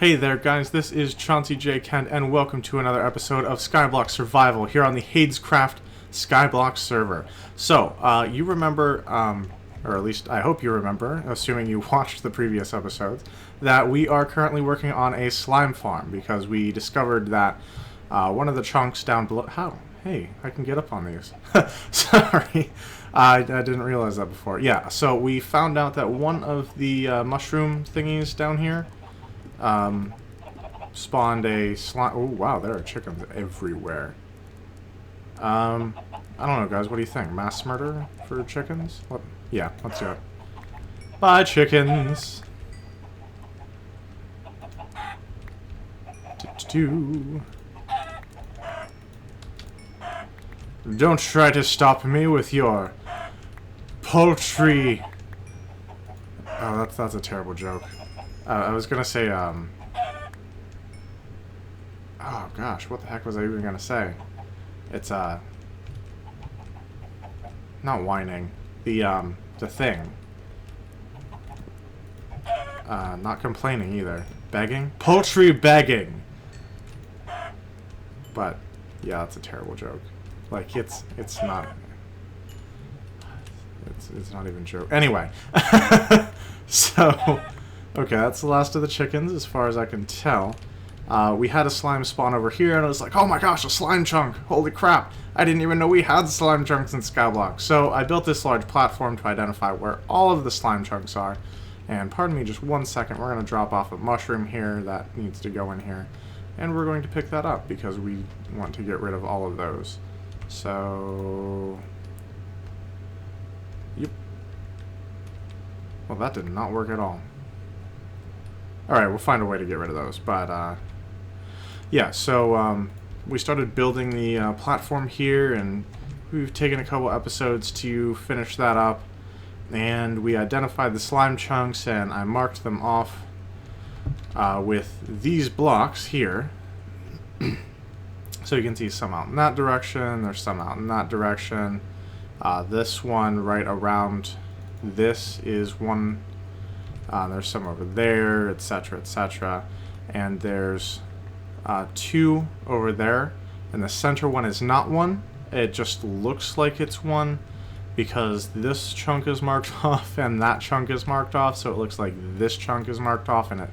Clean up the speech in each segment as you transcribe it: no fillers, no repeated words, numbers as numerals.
Hey there guys, this is Chauncey J. Kent and welcome to another episode of Skyblock Survival here on the Hadescraft Skyblock server. So, you remember, or at least I hope you remember, assuming you watched the previous episodes, that we are currently working on a slime farm because we discovered that one of the chunks down below... How? Hey, I can get up on these. Sorry, I didn't realize that before. Yeah, so we found out that one of the mushroom thingies down here spawned a slime. Oh wow, there are chickens everywhere. I don't know, guys. What do you think? Mass murder for chickens? What? Yeah, let's do it. Bye, chickens. Don't try to stop me with your poultry. Oh, that's a terrible joke. I was gonna say, oh gosh, what the heck was I even gonna say? It's, not whining. The thing. Not complaining either. Begging? Poultry begging! But, yeah, that's a terrible joke. Like, it's not... It's not even a joke. Anyway. So... Okay, that's the last of the chickens, as far as I can tell. We had a slime spawn over here, and I was like, oh my gosh, a slime chunk! Holy crap! I didn't even know we had slime chunks in Skyblock. So I built this large platform to identify where all of the slime chunks are. And pardon me just 1 second, we're going to drop off a mushroom here that needs to go in here. And we're going to pick that up, because we want to get rid of all of those. So... Yep. Well, that did not work at all. Alright, we'll find a way to get rid of those, but, yeah, so, we started building the, platform here, and we've taken a couple episodes to finish that up, and we identified the slime chunks, and I marked them off, with these blocks here. So you can see some out in that direction, there's some out in that direction. This one right around this is one... there's some over there, etc., etc. And there's two over there. And the center one is not one. It just looks like it's one because this chunk is marked off and that chunk is marked off. So it looks like this chunk is marked off, and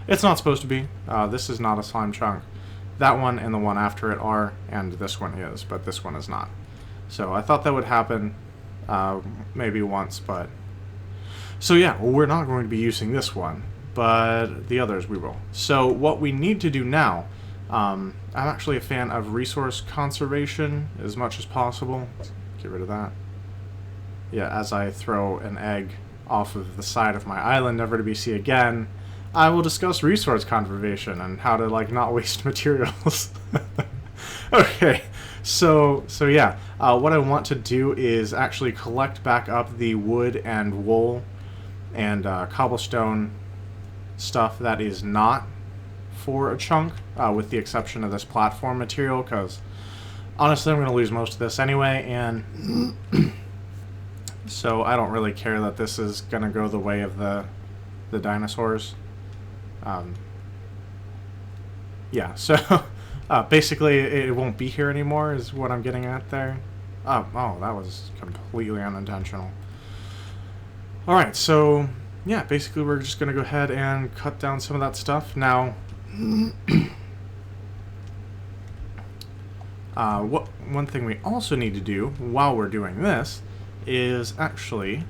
it's not supposed to be. This is not a slime chunk. That one and the one after it are, and this one is, but this one is not. So I thought that would happen maybe once, but... So yeah, well, we're not going to be using this one, but the others we will. So what we need to do now, I'm actually a fan of resource conservation as much as possible. Let's get rid of that. Yeah, as I throw an egg off of the side of my island, never to be seen again, I will discuss resource conservation and how to, like, not waste materials. Okay, so yeah, what I want to do is actually collect back up the wood and wool and cobblestone stuff that is not for a chunk, with the exception of this platform material, because honestly I'm going to lose most of this anyway, and so I don't really care that this is going to go the way of the dinosaurs. Yeah, so basically it won't be here anymore is what I'm getting at there. Oh, that was completely unintentional. Alright, so, yeah, basically we're just going to go ahead and cut down some of that stuff. Now, one thing we also need to do while we're doing this is actually,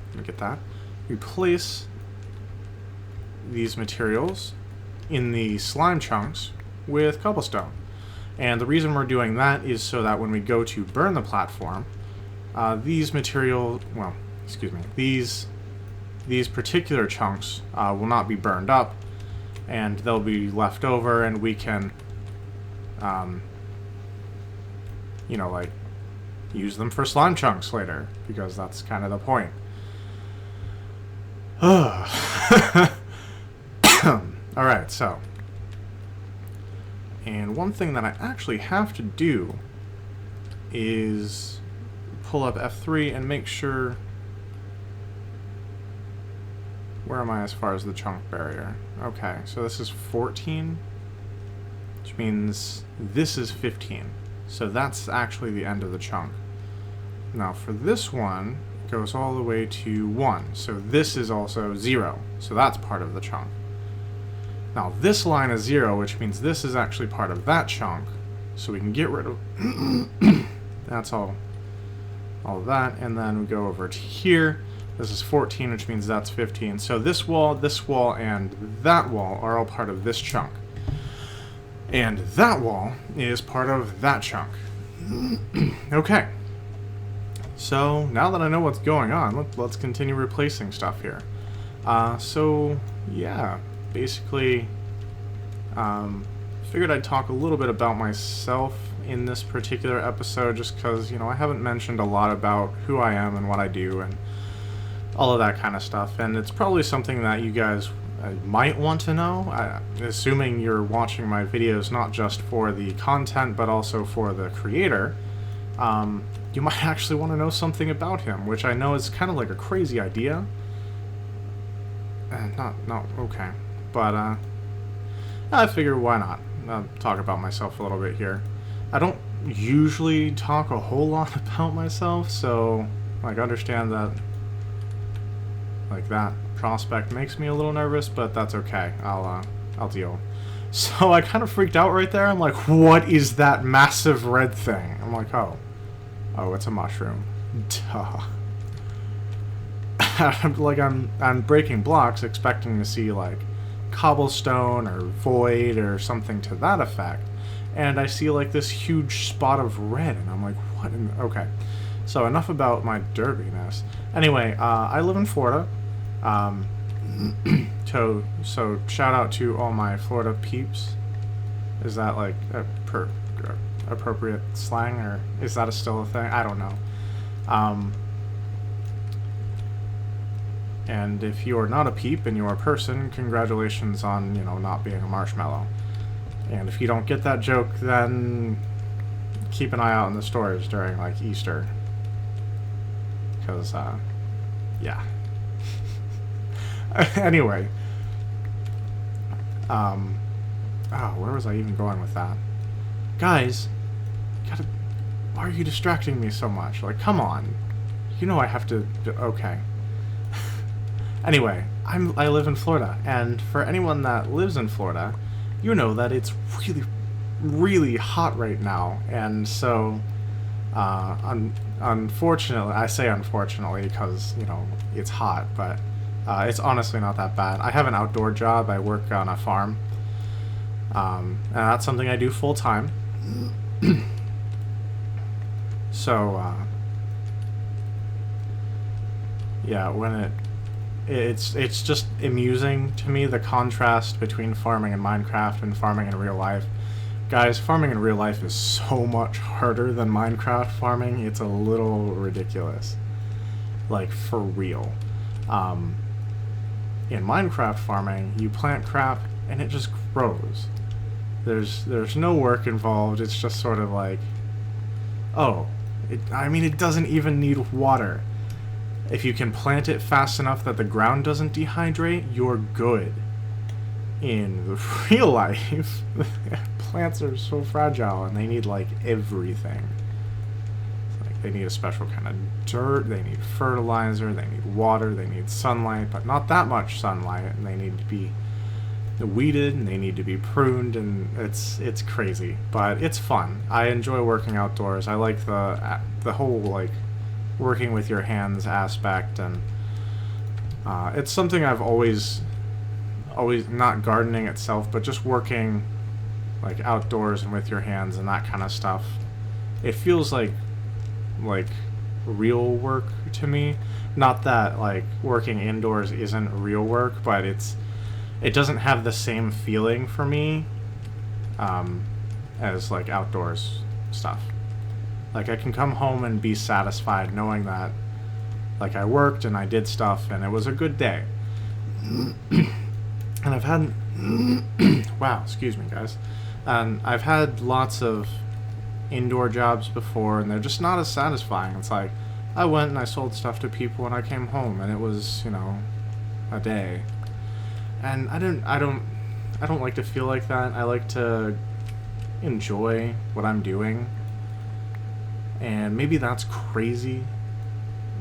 let me get that, replace these materials in the slime chunks with cobblestone. And the reason we're doing that is so that when we go to burn the platform, these material, well, excuse me, these particular chunks will not be burned up, and they'll be left over, and we can, you know, like, use them for slime chunks later, because that's kind of the point. Alright, so, and one thing that I actually have to do is pull up F3 and make sure Where am I as far as the chunk barrier? Okay, so this is 14, which means this is 15. So that's actually the end of the chunk. Now for this one, it goes all the way to 1. So this is also 0. So that's part of the chunk. Now this line is 0, which means this is actually part of that chunk. So we can get rid of... that's all of that. And then we go over to here. This is 14, which means that's 15. So this wall, and that wall are all part of this chunk. And that wall is part of that chunk. Okay. So now that I know what's going on, let's continue replacing stuff here. So yeah, basically figured I'd talk a little bit about myself in this particular episode, just because, you know, I haven't mentioned a lot about who I am and what I do and all of that kind of stuff, and it's probably something that you guys might want to know, assuming you're watching my videos not just for the content but also for the creator. You might actually want to know something about him, which I know is kind of like a crazy idea. Not okay, but I figure why not? I'll talk about myself a little bit here. I don't usually talk a whole lot about myself, so like understand that like that prospect makes me a little nervous, but that's okay. I'll deal. So I kind of freaked out right there. I'm like, what is that massive red thing? I'm like, oh, it's a mushroom. Duh. Like I'm breaking blocks, expecting to see like cobblestone or void or something to that effect, and I see like this huge spot of red, and I'm like, what? Okay. So enough about my derpiness. Anyway, I live in Florida. So shout out to all my Florida peeps. Is that like appropriate slang, or is that still a thing? I don't know. And if you're not a peep and you're a person, congratulations on, you know, not being a marshmallow. And if you don't get that joke, then keep an eye out in the stores during like Easter. Because, yeah. Anyway. Where was I even going with that? Guys, why are you distracting me so much? Like, come on. You know I have to... Okay. Anyway, I live in Florida, and for anyone that lives in Florida, you know that it's really, really hot right now, and so, unfortunately, I say unfortunately because, you know, it's hot, but it's honestly not that bad. I have an outdoor job. I work on a farm, and that's something I do full-time. So, yeah, when it's just amusing to me, the contrast between farming in Minecraft and farming in real life. Guys, farming in real life is so much harder than Minecraft farming. It's a little ridiculous. Like, for real. In Minecraft farming, you plant crap and it just grows. There's no work involved. It's just sort of like, oh, I mean, it doesn't even need water. If you can plant it fast enough that the ground doesn't dehydrate, you're good. In the real life, plants are so fragile and they need like everything. Like they need a special kind of dirt, they need fertilizer, they need water, they need sunlight, but not that much sunlight, and they need to be weeded and they need to be pruned, and it's crazy, but it's fun. I enjoy working outdoors. I like the whole like working with your hands aspect, and it's something I've always not gardening itself, but just working like outdoors and with your hands and that kind of stuff. It feels like real work to me. Not that like working indoors isn't real work, but it doesn't have the same feeling for me as like outdoors stuff. Like I can come home and be satisfied knowing that like I worked and I did stuff and it was a good day. And I've had wow, excuse me guys. And I've had lots of indoor jobs before, and they're just not as satisfying. It's like I went and I sold stuff to people and I came home and it was, you know, a day. And I don't like to feel like that. I like to enjoy what I'm doing. And maybe that's crazy,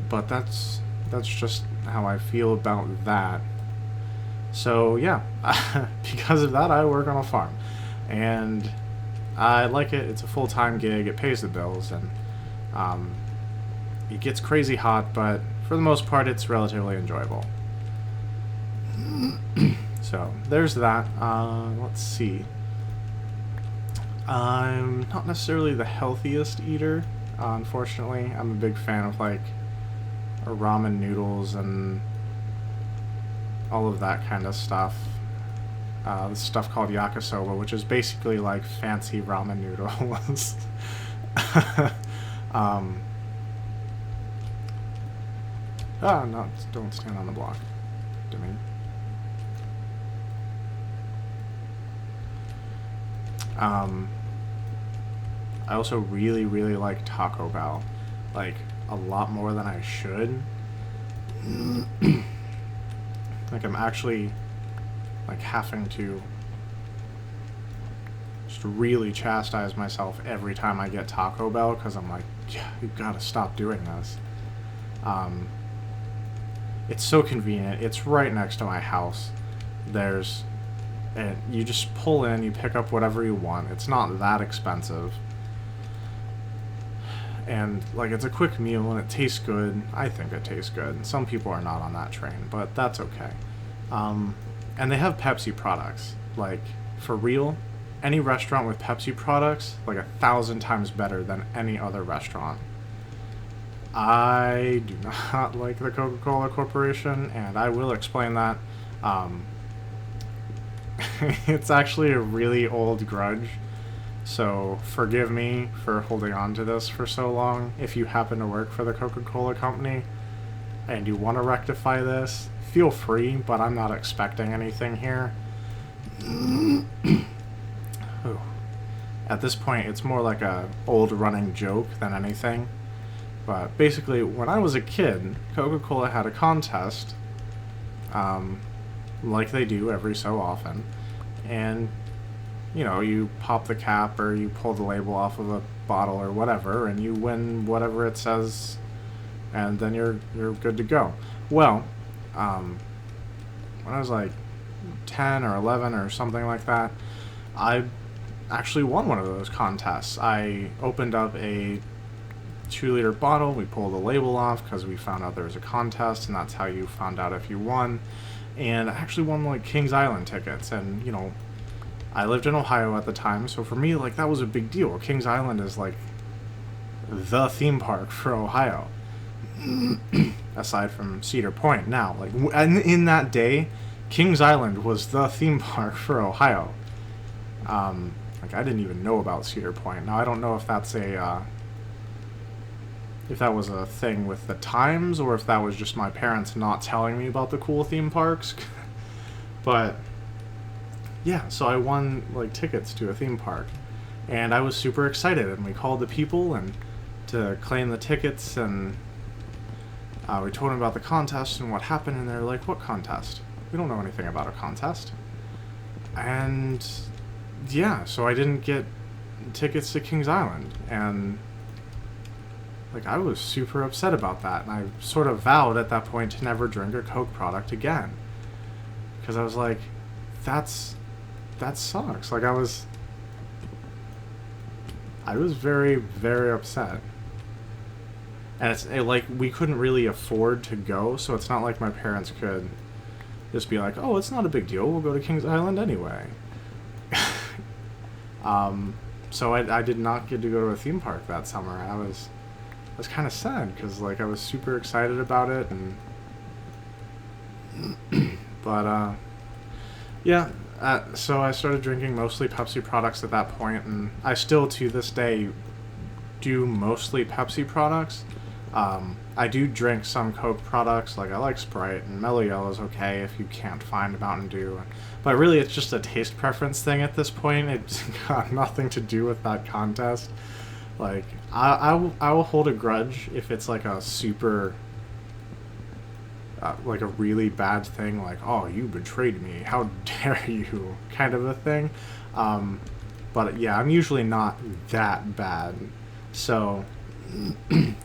but that's just how I feel about that. So yeah, because of that, I work on a farm, and I like it. It's a full-time gig. It pays the bills, and it gets crazy hot, but for the most part, it's relatively enjoyable. So there's that. Let's see. I'm not necessarily the healthiest eater, unfortunately. I'm a big fan of like ramen noodles and all of that kind of stuff. This stuff called yakisoba, which is basically like fancy ramen noodles. No, don't stand on the block. Dimmy. I also really, really like Taco Bell. Like, a lot more than I should. Like, I'm actually, like, having to just really chastise myself every time I get Taco Bell, because I'm like, yeah, you gotta stop doing this. It's so convenient. It's right next to my house. And you just pull in, you pick up whatever you want. It's not that expensive. And, like, it's a quick meal, and it tastes good. I think it tastes good. Some people are not on that train, but that's okay. And they have Pepsi products. Like, for real, any restaurant with Pepsi products, like 1,000 times better than any other restaurant. I do not like the Coca-Cola Corporation, and I will explain that. It's actually a really old grudge, so forgive me for holding on to this for so long. If you happen to work for the Coca-Cola company and you want to rectify this, feel free, but I'm not expecting anything here. At this point, it's more like a old running joke than anything. But basically, when I was a kid, Coca-Cola had a contest, like they do every so often, and, you know, you pop the cap or you pull the label off of a bottle or whatever, and you win whatever it says, and then you're good to go. Well, when I was like 10 or 11 or something like that, I actually won one of those contests. I opened up a 2-liter bottle, we pulled the label off because we found out there was a contest, and that's how you found out if you won. And I actually won like Kings Island tickets, and, you know, I lived in Ohio at the time, so for me, like, that was a big deal. Kings Island is like the theme park for Ohio, aside from Cedar Point. Now, like, in that day, Kings Island was the theme park for Ohio. Like, I didn't even know about Cedar Point. Now, I don't know if that's if that was a thing with the times, or if that was just my parents not telling me about the cool theme parks. But yeah, so I won like tickets to a theme park, and I was super excited, and we called the people and to claim the tickets, and we told them about the contest and what happened, and they're like, what contest? We don't know anything about a contest. And yeah, so I didn't get tickets to Kings Island, and like, I was super upset about that, and I sort of vowed at that point to never drink a Coke product again, because I was like, that sucks. Like, I was very, very upset. And like, we couldn't really afford to go, so it's not like my parents could just be like, oh, it's not a big deal, we'll go to Kings Island anyway. So I did not get to go to a theme park that summer, and I was kind of sad, because, like, I was super excited about it, and but yeah, so I started drinking mostly Pepsi products at that point, and I still to this day do mostly Pepsi products. I do drink some Coke products, like I like Sprite, and Mellow Yellow is okay if you can't find Mountain Dew, but really it's just a taste preference thing at this point. It's got nothing to do with that contest. Like, I will hold a grudge if it's like a super like a really bad thing, like, oh, you betrayed me, how dare you, kind of a thing. But yeah, I'm usually not that bad. So,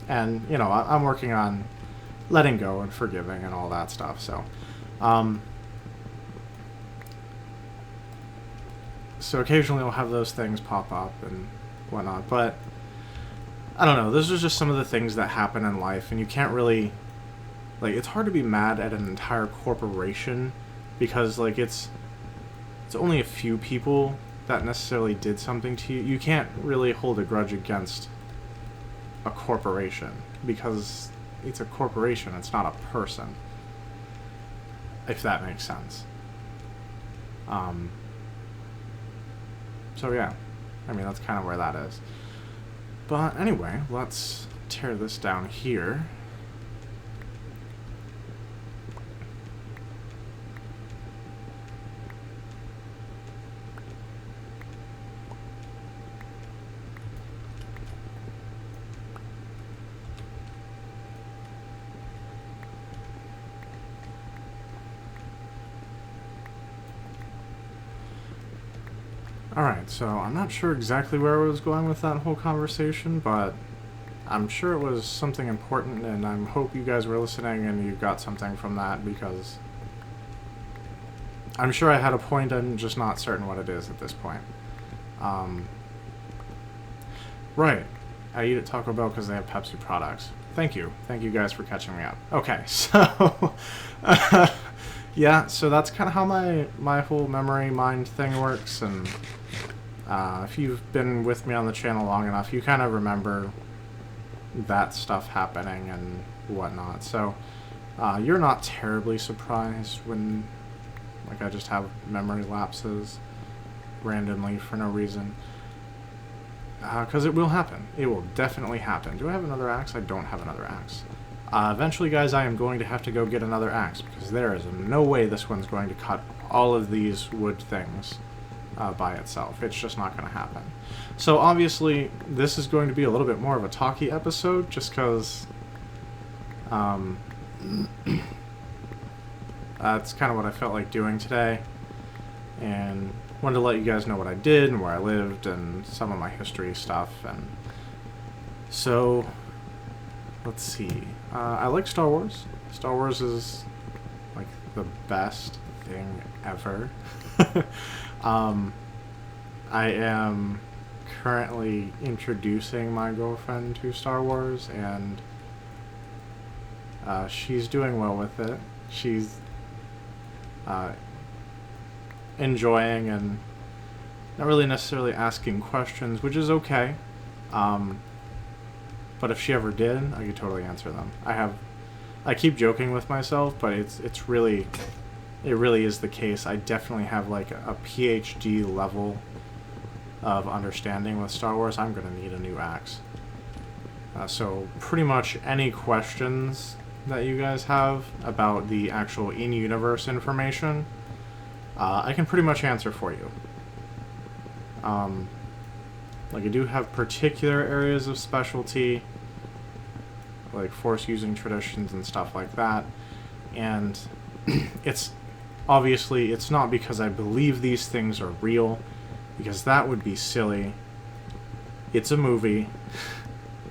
and, you know, I'm working on letting go and forgiving and all that stuff. So, so occasionally I'll have those things pop up and whatnot. But I don't know. Those are just some of the things that happen in life, and you can't really, like, it's hard to be mad at an entire corporation because, like, it's only a few people that necessarily did something to you. You can't really hold a grudge against a corporation because it's a corporation, it's not a person, if that makes sense. So yeah, I mean, that's kind of where that is. But anyway, let's tear this down here. Alright, so I'm not sure exactly where I was going with that whole conversation, but I'm sure it was something important, and I hope you guys were listening and you got something from that, because I'm sure I had a point, I'm just not certain what it is at this point. Right, I eat at Taco Bell because they have Pepsi products. Thank you guys for catching me up. Okay, so yeah, so that's kind of how my whole memory mind thing works, and if you've been with me on the channel long enough, you kind of remember that stuff happening and whatnot. So you're not terribly surprised when, like, I just have memory lapses randomly for no reason. Because it will happen. It will definitely happen. Do I have another axe? I don't have another axe. Eventually, guys, I am going to have to go get another axe, because there is no way this one's going to cut all of these wood things by itself. It's just not going to happen. So obviously, this is going to be a little bit more of a talky episode, just because that's kind of what I felt like doing today, and wanted to let you guys know what I did and where I lived and some of my history stuff. And so, let's see. I like Star Wars. Star Wars is like the best thing ever. I am currently introducing my girlfriend to Star Wars, and she's doing well with it. She's enjoying and not really necessarily asking questions, which is okay. But if she ever did, I could totally answer them. I keep joking with myself, but it really is the case. I definitely have like a PhD level of understanding with Star Wars. I'm gonna need a new axe. So pretty much any questions that you guys have about the actual in-universe information, I can pretty much answer for you. Like, I do have particular areas of specialty, like Force-using traditions and stuff like that, and it's obviously, it's not because I believe these things are real, because that would be silly. It's a movie.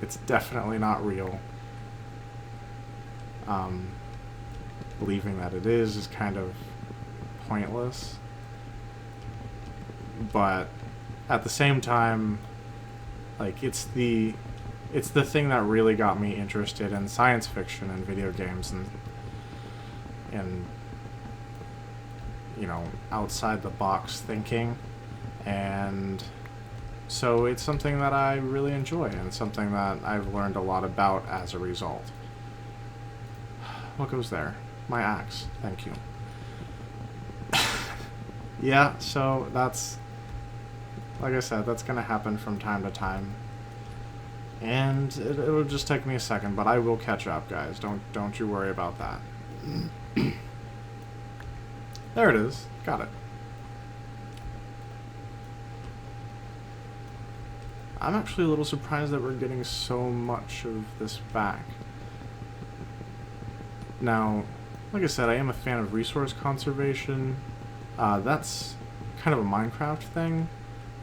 It's definitely not real. Believing that it is kind of pointless. But at the same time, like, it's the thing that really got me interested in science fiction and video games and you know, outside the box thinking. And so it's something that I really enjoy, and something that I've learned a lot about as a result. What goes there? My axe. Thank you. Yeah, so that's, like I said, that's gonna happen from time to time. And it'll just take me a second, but I will catch up, guys. Don't you worry about that. There it is. Got it. I'm actually a little surprised that we're getting so much of this back. Now, like I said, I am a fan of resource conservation. That's kind of a Minecraft thing,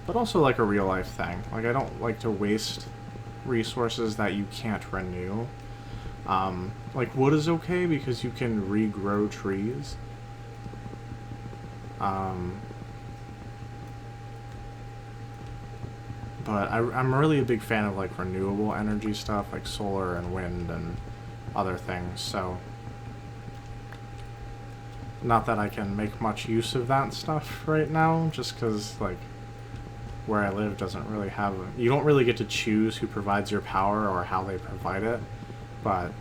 but also like a real life thing. Like, I don't like to waste resources that you can't renew. Like, wood is okay because you can regrow trees. But I'm really a big fan of like renewable energy stuff, like solar and wind and other things, so not that I can make much use of that stuff right now, just because like where I live doesn't really have you don't really get to choose who provides your power or how they provide it, but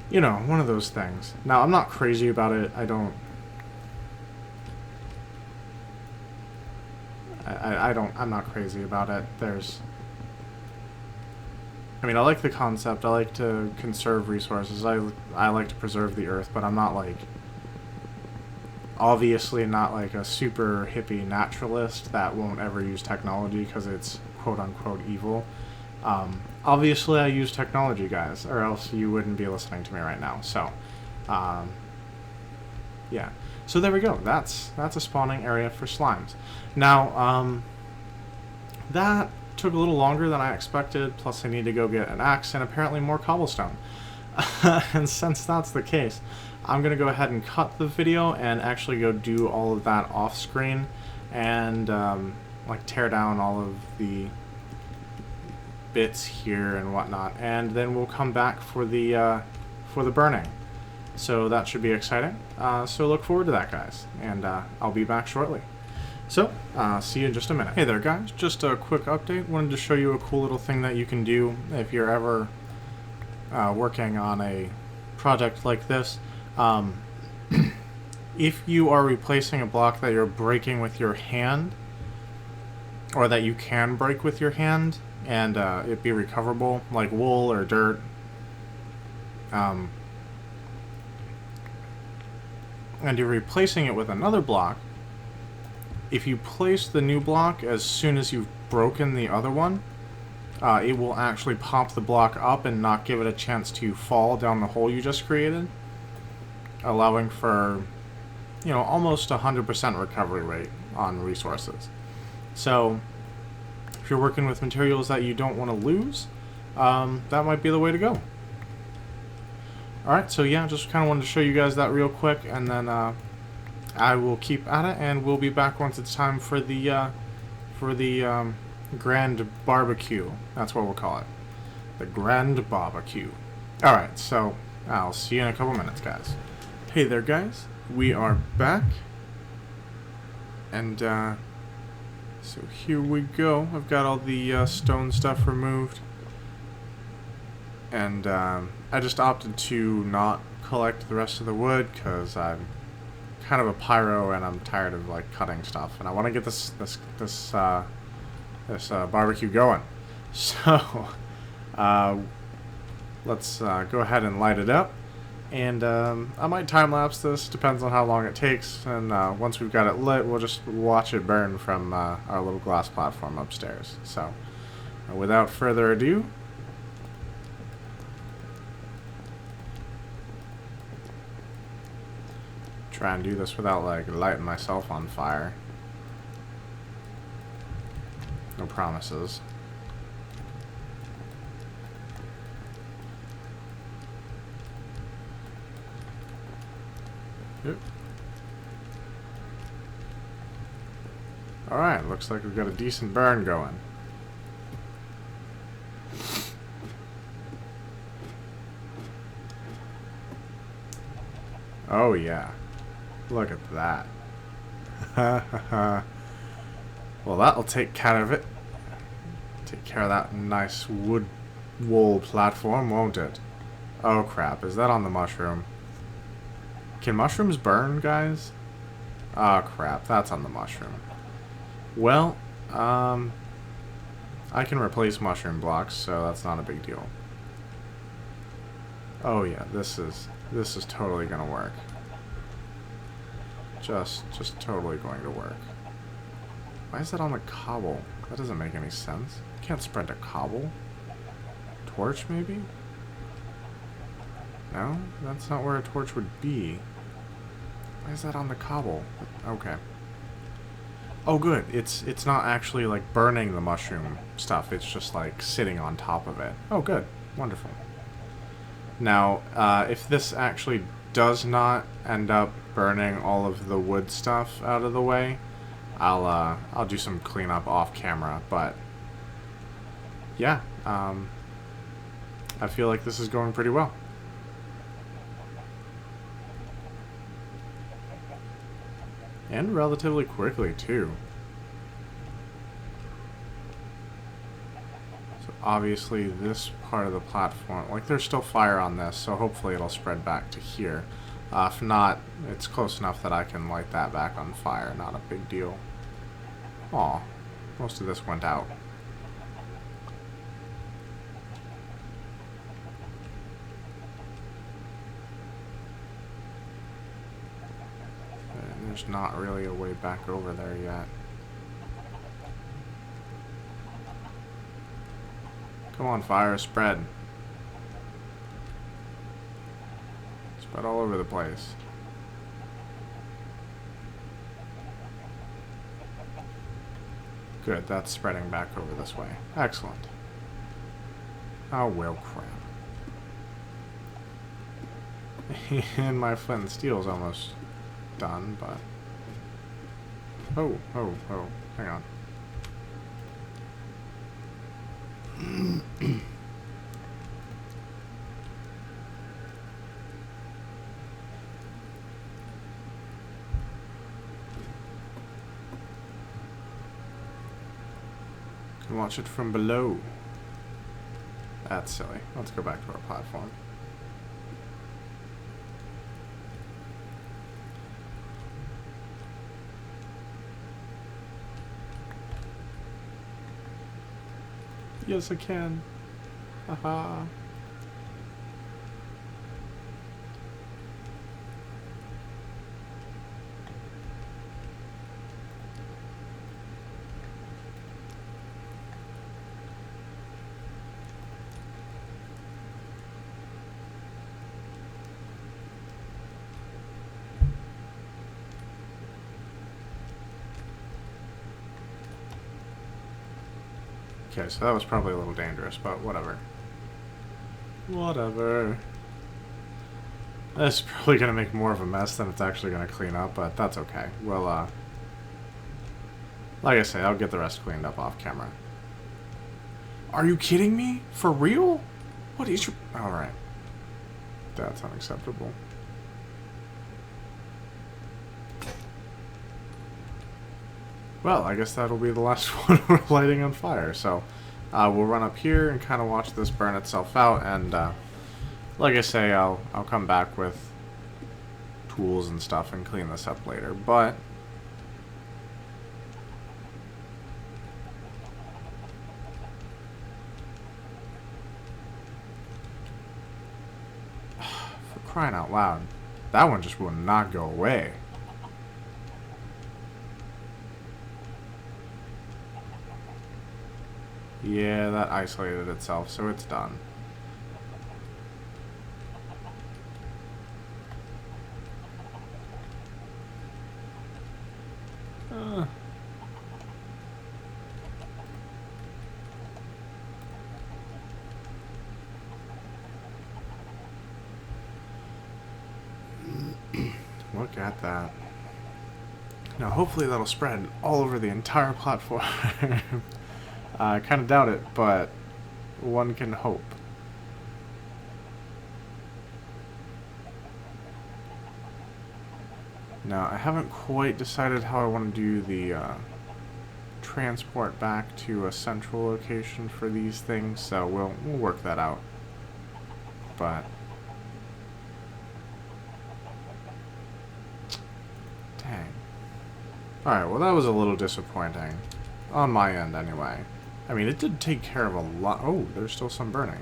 you know, one of those things. Now, I'm not crazy about it. I'm not crazy about it. I mean, I like the concept. I like to conserve resources. I like to preserve the earth, but I'm not like, obviously not like a super hippie naturalist that won't ever use technology because it's quote-unquote evil. Obviously I use technology, guys, or else you wouldn't be listening to me right now. So, yeah. So there we go. That's a spawning area for slimes. Now, that took a little longer than I expected, plus I need to go get an axe and apparently more cobblestone. And since that's the case, I'm going to go ahead and cut the video and actually go do all of that off screen and like tear down all of the bits here and whatnot, and then we'll come back for the burning. So that should be exciting. So look forward to that, guys, and I'll be back shortly. So, see you in just a minute. Hey there, guys. Just a quick update. Wanted to show you a cool little thing that you can do if you're ever working on a project like this. If you are replacing a block that you're breaking with your hand, or that you can break with your hand, and it be recoverable, like wool or dirt, and you're replacing it with another block, if you place the new block as soon as you've broken the other one, it will actually pop the block up and not give it a chance to fall down the hole you just created, allowing for, you know, almost 100% recovery rate on resources. So if you're working with materials that you don't want to lose, that might be the way to go. Alright, so yeah, just kind of wanted to show you guys that real quick, and then I will keep at it, and we'll be back once it's time for the grand barbecue. That's what we'll call it. The grand barbecue. Alright, so I'll see you in a couple minutes, guys. Hey there, guys. We are back. And, so here we go. I've got all the stone stuff removed. And I just opted to not collect the rest of the wood because I'm kind of a pyro and I'm tired of like cutting stuff, and I want to get this barbecue going. So let's go ahead and light it up, and I might time lapse this, depends on how long it takes, and once we've got it lit, we'll just watch it burn from our little glass platform upstairs. So without further ado, try and do this without like lighting myself on fire. No promises. Yep. Alright, looks like we've got a decent burn going. Oh yeah. Look at that. Well, that'll take care of it. Take care of that nice wood wool platform, won't it? Oh crap, is that on the mushroom? Can mushrooms burn, guys? Oh crap, that's on the mushroom. Well, I can replace mushroom blocks, so that's not a big deal. Oh yeah, this is totally gonna work. Just totally going to work. Why is that on the cobble? That doesn't make any sense. You can't spread a cobble. Torch, maybe? No, that's not where a torch would be. Why is that on the cobble? Okay. Oh, good. It's not actually like burning the mushroom stuff. It's just like sitting on top of it. Oh, good. Wonderful. Now, if this actually does not end up burning all of the wood stuff out of the way, I'll do some cleanup off camera. But yeah, I feel like this is going pretty well. And relatively quickly, too. So obviously this part of the platform, like there's still fire on this, so hopefully it'll spread back to here. If not, it's close enough that I can light that back on fire. Not a big deal. Aw, most of this went out. And there's not really a way back over there yet. Come on, fire, spread. Spread all over the place. Good, that's spreading back over this way. Excellent. Oh, well, crap. And my flint and steel's almost done, but... Oh, hang on. Can watch it from below. That's silly. Let's go back to our platform. Yes, I can. Haha. Okay, so that was probably a little dangerous, but whatever. Whatever. That's probably going to make more of a mess than it's actually going to clean up, but that's okay. Well, like I say, I'll get the rest cleaned up off camera. Are you kidding me? For real? What is your... Alright. That's unacceptable. Well, I guess that'll be the last one we're lighting on fire. So we'll run up here and kind of watch this burn itself out. And like I say, I'll come back with tools and stuff and clean this up later. But for crying out loud, that one just will not go away. Yeah, that isolated itself, so it's done. Look at that. Now, hopefully that'll spread all over the entire platform. I kind of doubt it, but one can hope. Now, I haven't quite decided how I want to do the transport back to a central location for these things, so we'll work that out. But dang. Alright, well that was a little disappointing. On my end, anyway. I mean, it did take care of a lot. Oh, there's still some burning.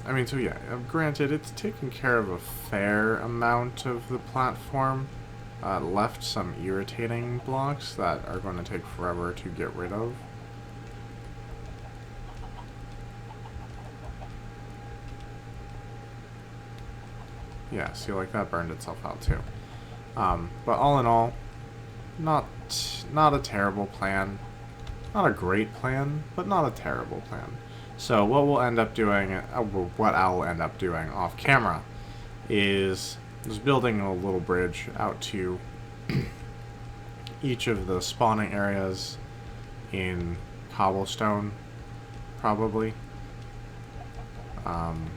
I mean, so yeah, granted, it's taken care of a fair amount of the platform. left some irritating blocks that are going to take forever to get rid of. Yeah, see, like that burned itself out too. But all in all, not a terrible plan. Not a great plan, but not a terrible plan. So what we'll end up doing, what I'll end up doing off camera, is just building a little bridge out to each of the spawning areas in cobblestone, probably. And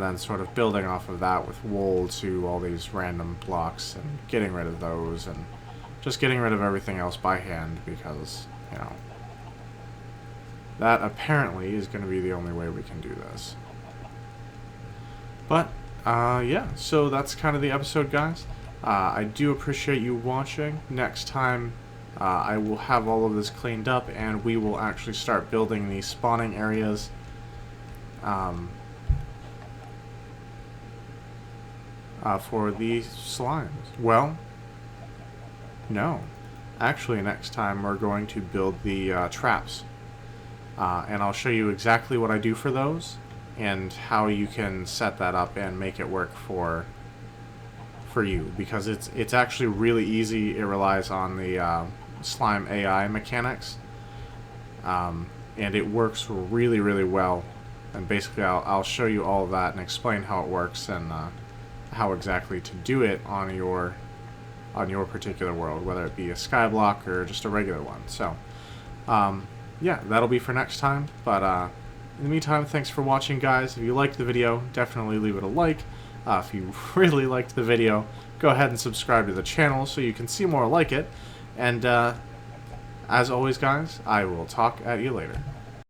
then sort of building off of that with wool to all these random blocks and getting rid of those and just getting rid of everything else by hand because, you know, that apparently is going to be the only way we can do this. But, yeah, so that's kind of the episode, guys. I do appreciate you watching. Next time, I will have all of this cleaned up and we will actually start building these spawning areas. For the slimes. Well, no. Actually, next time we're going to build the traps. And I'll show you exactly what I do for those and how you can set that up and make it work for you. Because it's actually really easy. It relies on the slime AI mechanics. And it works really, really well. And basically I'll show you all of that and explain how it works and how exactly to do it on your particular world, whether it be a Skyblock or just a regular one. So, yeah, that'll be for next time. But in the meantime, thanks for watching, guys. If you liked the video, definitely leave it a like. If you really liked the video, go ahead and subscribe to the channel so you can see more like it. And as always, guys, I will talk at you later.